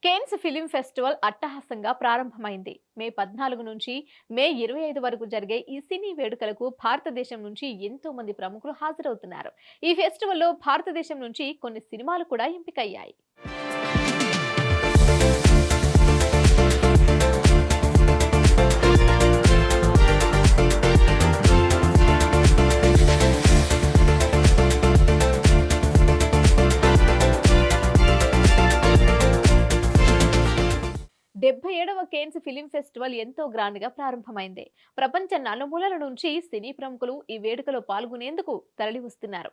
Cannes film festival అట్టహాసంగా ప్రారంభమైంది. మే 14 నుంచి మే 25 వరకు జరిగే ఈ సినీ వేడుకలకు భారతదేశం నుంచి ఎంతో మంది ప్రముఖులు హాజరవుతున్నారు. ఈ ఫెస్టివల్లో భారతదేశం నుంచి కొన్ని సినిమాలు కూడా ఎంపికయ్యాయి. 77వ కేన్స్ ఫిలిం ఫెస్టివల్ ఎంతో గ్రాండ్ గా ప్రారంభమైంది. ప్రపంచ నలుమూలల నుంచి సినీ ప్రముఖులు ఈ వేడుకలో పాల్గొనేందుకు తరలి వస్తున్నారు.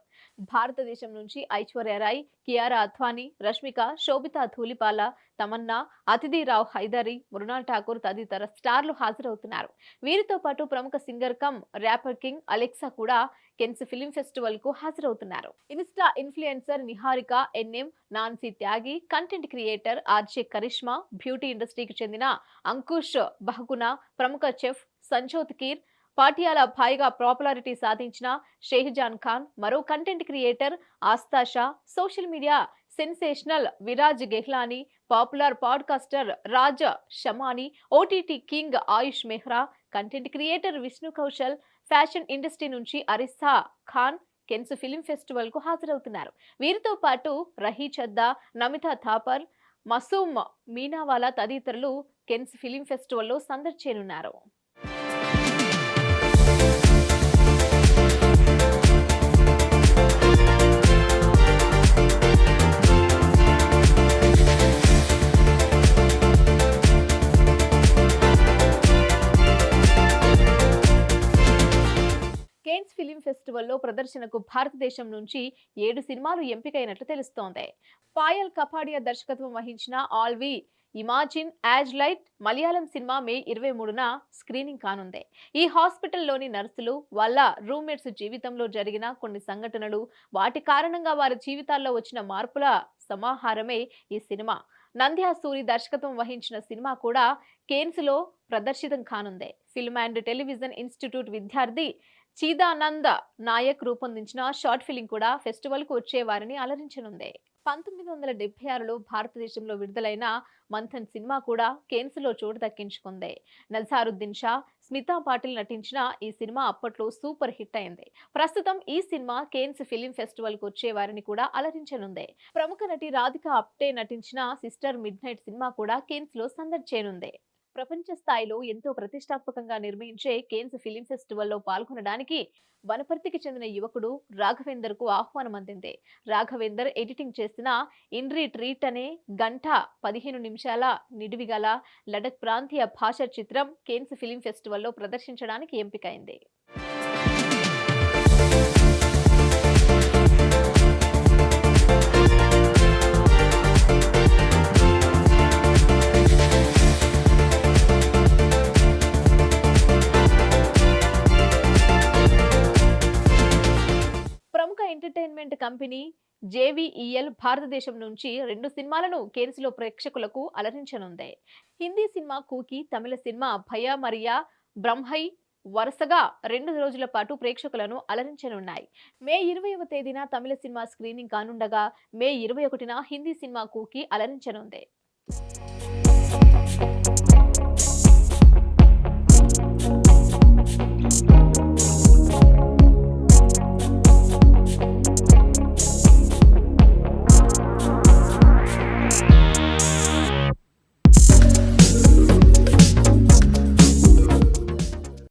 భారతదేశం నుంచి ఐశ్వర్య రాయ్, కియారా అద్వానీ, రష్మిక, శోభితా ధూళిపాల, తమన్నా, అతిథి రావ్ హైదరీ, మృణాల్ ఠాకూర్ తదితర స్టార్లు హాజరవుతున్నారు. వీరితో పాటు ప్రముఖ singer cum rapper king Alexa కూడా కేన్స్ ఫిలిం ఫెస్టివల్ కు హాజరవుతున్నారు. Insta influencer Niharika NM, Nancy Tyagi, content creator RJ Karishma, beauty ఇండస్ట్రీకి చెందిన అంకుష్ బహగునా, ప్రముఖ చెఫ్ సంజోత్ కీర్, పాటియాలా భాయిగా పాపులారిటీ సాధించిన షేహజాన్ ఖాన్, మరో కంటెంట్ క్రియేటర్ ఆస్తాషా, social media sensational Viraj Ghelani, popular podcaster Raj Shamani, OTT king Ayush Mehra, content creator Vishnu Kaushal, fashion industry నుంచి Arissa Khan Cannes film festival కు హాజరవుతున్నారు. వీరితో పాటు రహీ చద్దా, నమితా థాపర్, మసూమ్ మీనావాలా తదితరులు కేన్స్ ఫిలిం ఫెస్టివల్లో సందడి చేయనున్నారు. కేన్స్ ఫిలిం ఫెస్టివల్లో ప్రదర్శనకు భారతదేశం నుంచి 7 సినిమాలు ఎంపికైనట్లు తెలుస్తోంది. పాయల్ కపాడియా దర్శకత్వం వహించిన all we imagine as light Malayalam cinema May 23న స్క్రీనింగ్ కానుంది. ఈ హాస్పిటల్లోని నర్సులు, వాళ్ళ రూమ్మేట్స్ జీవితంలో జరిగిన కొన్ని సంఘటనలు, వాటి కారణంగా వారి జీవితాల్లో వచ్చిన మార్పుల సమాహారమే ఈ సినిమా. నంద్యా సూరి దర్శకత్వం వహించిన సినిమా కూడా కేన్స్ లో ప్రదర్శితం కానుంది. ఫిల్మ్ అండ్ టెలివిజన్ ఇన్స్టిట్యూట్ విద్యార్థి చీదానంద నాయక్ రూపొందించిన షార్ట్ ఫిలిం కూడా ఫెస్టివల్ కు వచ్చే వారిని అలరించనుంది. 1976లో భారతదేశంలో విడుదలైన మంథన్ సినిమా కూడా కేన్స్ లో చోటు దక్కించుకుంది. నజారుద్దీన్ షా, స్మితా పాటిల్ నటించిన ఈ సినిమా అప్పట్లో సూపర్ హిట్ అయింది. ప్రస్తుతం ఈ సినిమా కేన్స్ ఫిలిం ఫెస్టివల్ కు వచ్చే వారిని కూడా అలరించనుంది. ప్రముఖ నటి రాధికా అప్టే నటించిన సిస్టర్ మిడ్ నైట్ సినిమా కూడా కేన్స్ లో సందడి చేయనుంది. ప్రపంచ స్థాయిలో ఎంతో ప్రతిష్టాత్మకంగా నిర్మించే కేన్స్ ఫిలిం ఫెస్టివల్లో పాల్గొనడానికి వనపర్తికి చెందిన యువకుడు రాఘవేందర్ కు ఆహ్వానం అందింది. రాఘవేందర్ ఎడిటింగ్ చేసిన ఇన్రీ ట్రీట్ అనే 1:15 నిడివిగల లడక్ ప్రాంతీయ భాష చిత్రం కేన్స్ ఫిలిం ఫెస్టివల్లో ప్రదర్శించడానికి ఎంపికైంది. ఎంటర్టైన్మెంట్ కంపెనీ జేవీఈఎల్ భారతదేశం నుంచి 2 సినిమాలను కేన్స్ లో ప్రేక్షకులకు అలరించనుంది. హిందీ సినిమా కూకీ, తమిళ సినిమా భయా మరియా బ్రహ్మై వరుసగా 2 రోజుల పాటు ప్రేక్షకులను అలరించనున్నాయి. మే 20వ తేదీన తమిళ సినిమా స్క్రీనింగ్ కానుండగా మే 21న హిందీ సినిమా కూకీ అలరించనుంది.